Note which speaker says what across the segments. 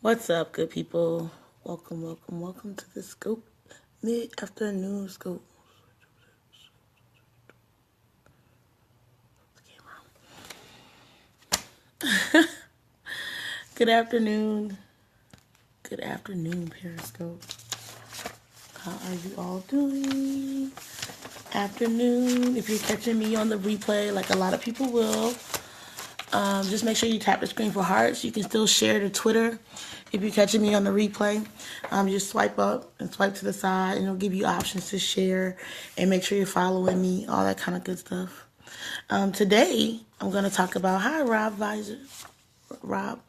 Speaker 1: What's up, good people? Welcome to the Scope mid-afternoon Scope. Good afternoon. Good afternoon, Periscope. How are you all doing? Afternoon. If you're catching me on the replay, like a lot of people will, just make sure you tap the screen for hearts. You can still share to Twitter. If you're catching me on the replay, just swipe up and swipe to the side, and it'll give you options to share. And make sure you're following me, all that kind of good stuff. Today, I'm going to talk about, hi, Rob Visor. Rob.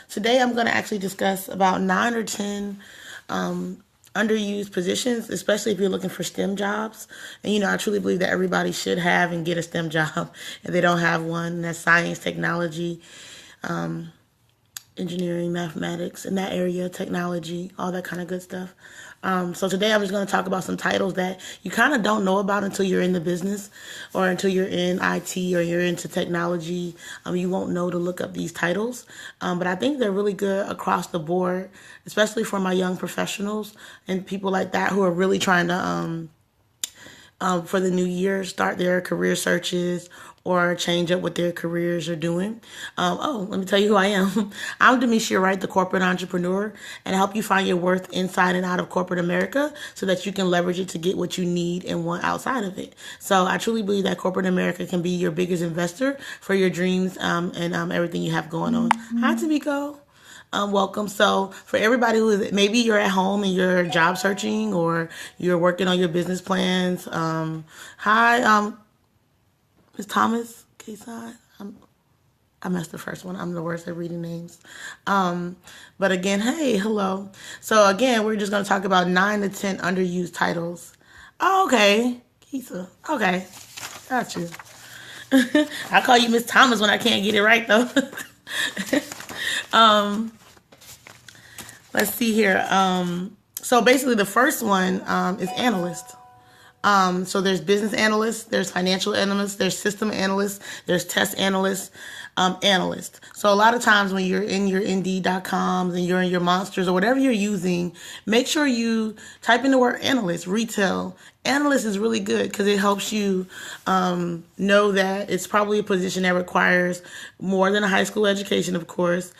Speaker 1: Today, I'm going to actually discuss about 9 or 10 underused positions, especially if you're looking for STEM jobs. And, I truly believe that everybody should have and get a STEM job if they don't have one. And that's science, technology, engineering, mathematics, in that area, technology, all that kind of good stuff. So today I'm just going to talk about some titles that you kind of don't know about until you're in the business or until you're in IT or you're into technology. You won't know to look up these titles. But I think they're really good across the board, especially for my young professionals and people like that who are really trying to, for the new year, start their career searches or change up what their careers are doing. Let me tell you who I am. I'm Demetria Wright, the corporate entrepreneur, and I help you find your worth inside and out of corporate America so that you can leverage it to get what you need and want outside of it. So I truly believe that corporate America can be your biggest investor for your dreams and everything you have going on. Hi, Tamiko. Welcome. So for everybody who is, maybe you're at home and you're job searching or you're working on your business plans. Hi, Ms. Thomas, K-Side. I messed the first one. I'm the worst at reading names. But again, hey, hello. So again, we're just going to talk about 9 to 10 underused titles. Oh, okay. Kisa. Okay. Got you. I call you Miss Thomas when I can't get it right, though. Let's see here. So basically the first one is analyst. So there's business analysts, there's financial analysts, there's system analysts, there's test analysts, analyst. So a lot of times when you're in your Indeed.coms and you're in your Monsters or whatever you're using, make sure you type in the word analyst, retail. Analyst is really good because it helps you know that it's probably a position that requires more than a high school education, of course,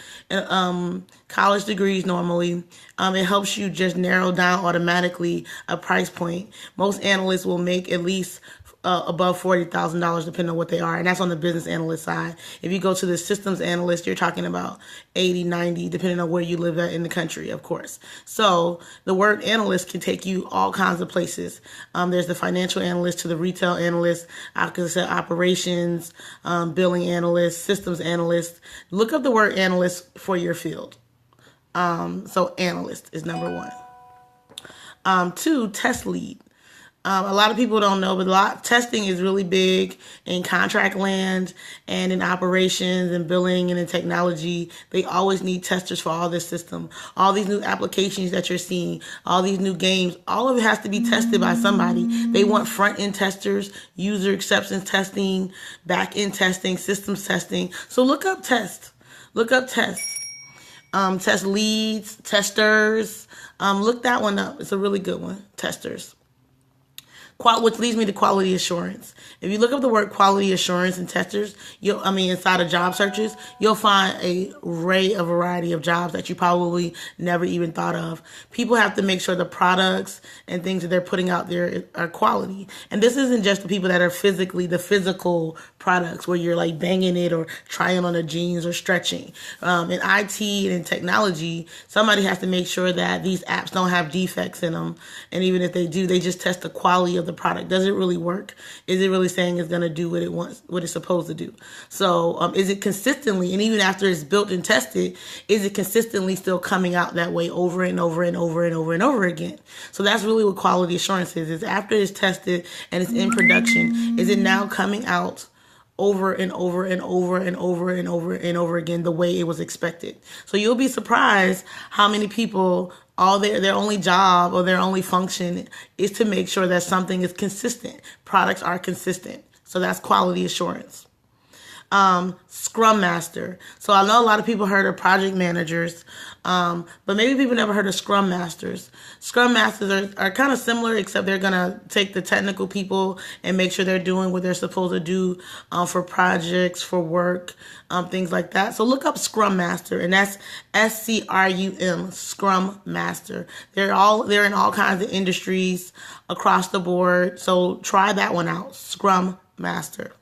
Speaker 1: college degrees normally. It helps you just narrow down automatically a price point. Most analysts will make at least above $40,000 depending on what they are, and that's on the business analyst side. If you go to the systems analyst, you're talking about 80, 90, depending on where you live at in the country, of course. So the word analyst can take you all kinds of places. There's the financial analyst to the retail analyst, I could say operations, billing analyst, systems analyst. Look up the word analyst for your field. So analyst is number 1. 2, test lead. A lot of people don't know, but testing is really big in contract land and in operations and billing and in technology. They always need testers for all this system. All these new applications that you're seeing, all these new games, all of it has to be tested by somebody. They want front-end testers, user acceptance testing, back-end testing, systems testing. So look up test. Look up test. Test leads, testers. Look that one up. It's a really good one. Testers. Which leads me to quality assurance. If you look up the word quality assurance and testers, inside of job searches, you'll find a variety of jobs that you probably never even thought of. People have to make sure the products and things that they're putting out there are quality. And this isn't just the people that are the physical products where you're like banging it or trying on the jeans or stretching. In IT and in technology, somebody has to make sure that these apps don't have defects in them. And even if they do, they just test the quality of the product. Does it really work? Is it really saying it's going to do what it's supposed to do? So is it consistently, and even after it's built and tested, is it consistently still coming out that way over and over and over and over and over again? So that's really what quality assurance is after it's tested and it's in production, is it now coming out over and over and over and over and over and over again the way it was expected? So you'll be surprised how many people their only job or their only function is to make sure that something is consistent. Products are consistent. So that's quality assurance. Scrum Master. So I know a lot of people heard of project managers, but maybe people never heard of Scrum Masters. Scrum Masters are kind of similar, except they're going to take the technical people and make sure they're doing what they're supposed to do for projects, for work, things like that. So look up Scrum Master, and that's SCRUM, Scrum Master. They're in all kinds of industries across the board. So try that one out, Scrum Master.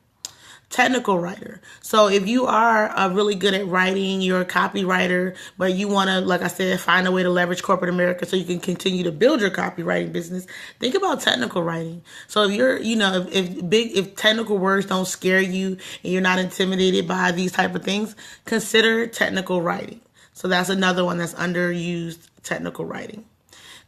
Speaker 1: Technical writer. So if you are really good at writing, you're a copywriter, but you want to, like I said, find a way to leverage corporate America so you can continue to build your copywriting business, think about technical writing. So if you're, if technical words don't scare you and you're not intimidated by these type of things, consider technical writing. So that's another one that's underused, technical writing.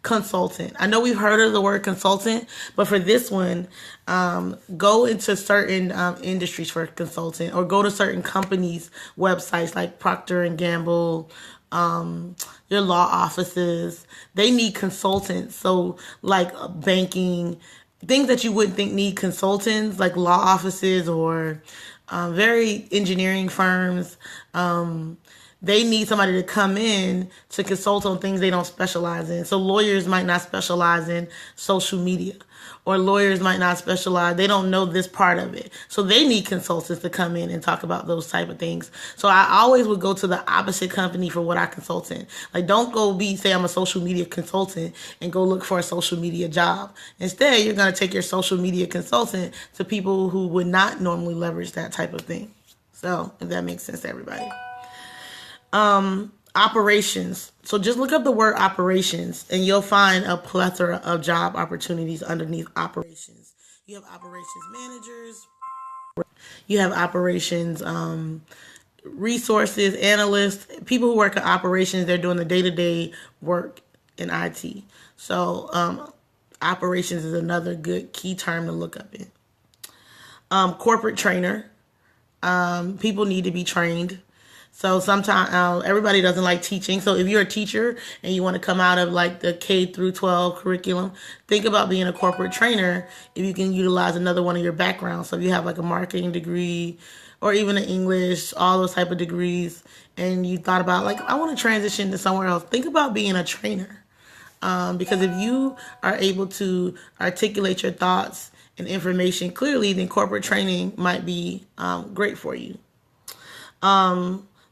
Speaker 1: Consultant. I know we've heard of the word consultant, but for this one, go into certain industries for consultant, or go to certain companies' websites like Procter and Gamble, your law offices. They need consultants. So like banking, things that you wouldn't think need consultants, like law offices or very engineering firms. They need somebody to come in to consult on things they don't specialize in. So lawyers might not specialize in social media, or lawyers might not specialize. They don't know this part of it. So they need consultants to come in and talk about those type of things. So I always would go to the opposite company for what I consult in. Like, don't go say I'm a social media consultant and go look for a social media job. Instead, you're going to take your social media consultant to people who would not normally leverage that type of thing. So if that makes sense to everybody. Operations. So just look up the word operations and you'll find a plethora of job opportunities underneath operations. You have operations managers. You have operations resources, analysts, people who work in operations. They're doing the day-to-day work in IT. So operations is another good key term to look up in. Corporate trainer. People need to be trained. So sometimes everybody doesn't like teaching. So if you're a teacher and you want to come out of like the K through 12 curriculum, think about being a corporate trainer if you can utilize another one of your backgrounds. So if you have like a marketing degree or even an English, all those type of degrees, and you thought about like, I want to transition to somewhere else, think about being a trainer. Because if you are able to articulate your thoughts and information clearly, then corporate training might be great for you.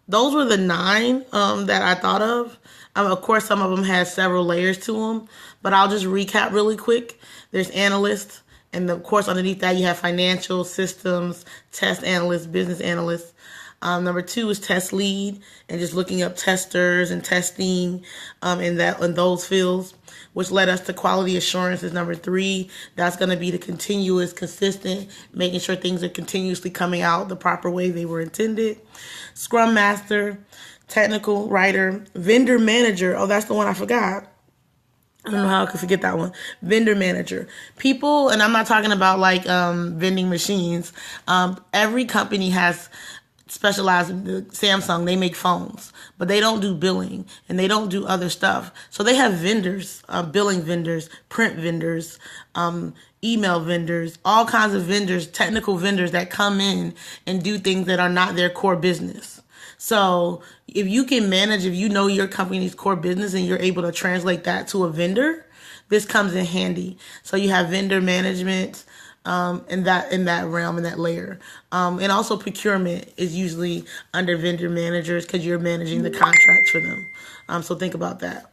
Speaker 1: Those were the 9 that I thought of. Of course, some of them had several layers to them, but I'll just recap really quick. There's analyst, and of course, underneath that, you have financial, systems, test analyst, business analyst. Number 2 is test lead, and just looking up testers and testing in those fields, which led us to quality assurance is number 3. That's going to be the continuous, consistent, making sure things are continuously coming out the proper way they were intended. Scrum Master, technical writer, vendor manager. Oh, that's the one I forgot. I don't know how I could forget that one. Vendor manager. People, and I'm not talking about like vending machines. Every company has specialized in Samsung. They make phones, but they don't do billing and they don't do other stuff. So they have vendors, billing vendors, print vendors, email vendors, all kinds of vendors, technical vendors that come in and do things that are not their core business. So if you can manage, if you know your company's core business and you're able to translate that to a vendor, this comes in handy. So you have vendor management, in that realm, in that layer. And also procurement is usually under vendor managers because you're managing the contracts for them. So think about that.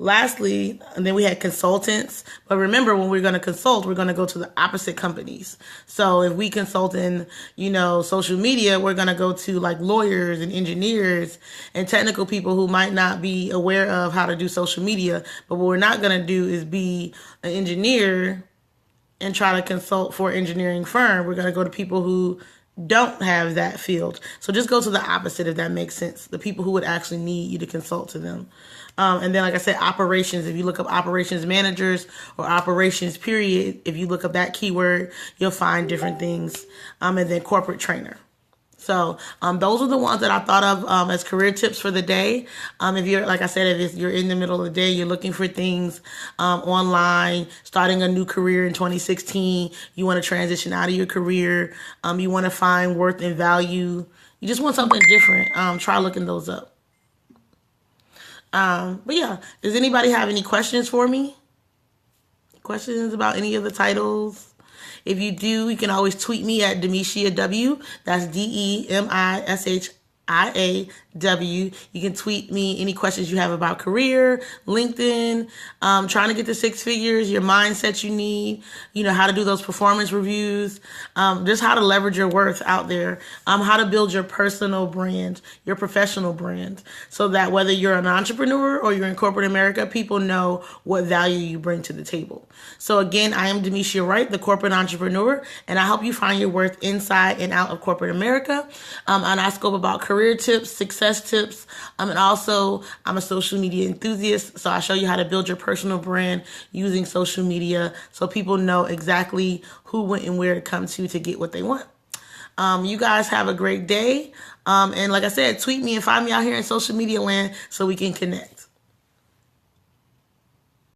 Speaker 1: Lastly, and then we had consultants. But remember, when we're going to consult, we're going to go to the opposite companies. So if we consult in, social media, we're going to go to like lawyers and engineers and technical people who might not be aware of how to do social media. But what we're not going to do is be an engineer and try to consult for an engineering firm. We're going to go to people who don't have that field. So just go to the opposite, if that makes sense. The people who would actually need you to consult to them. And then, like I said, operations. If you look up operations managers or operations period, if you look up that keyword, you'll find different things. And then corporate trainer. So those are the ones that I thought of as career tips for the day. If you're, like I said, if you're in the middle of the day, you're looking for things online, starting a new career in 2016, you want to transition out of your career, you want to find worth and value, you just want something different, try looking those up. But yeah, does anybody have any questions for me? Questions about any of the titles? If you do, you can always tweet me at Demisha W. That's DEMISHIAW. You can tweet me any questions you have about career, LinkedIn, trying to get to six figures, your mindset you need, how to do those performance reviews, just how to leverage your worth out there, how to build your personal brand, your professional brand, so that whether you're an entrepreneur or you're in corporate America, people know what value you bring to the table. So again, I am Demisha Wright, the corporate entrepreneur, and I help you find your worth inside and out of corporate America. And I scope about career tips, success tips, and also I'm a social media enthusiast, so I show you how to build your personal brand using social media so people know exactly who, when, and where to come to get what they want. You guys have a great day. And like I said, tweet me and find me out here in social media land so we can connect.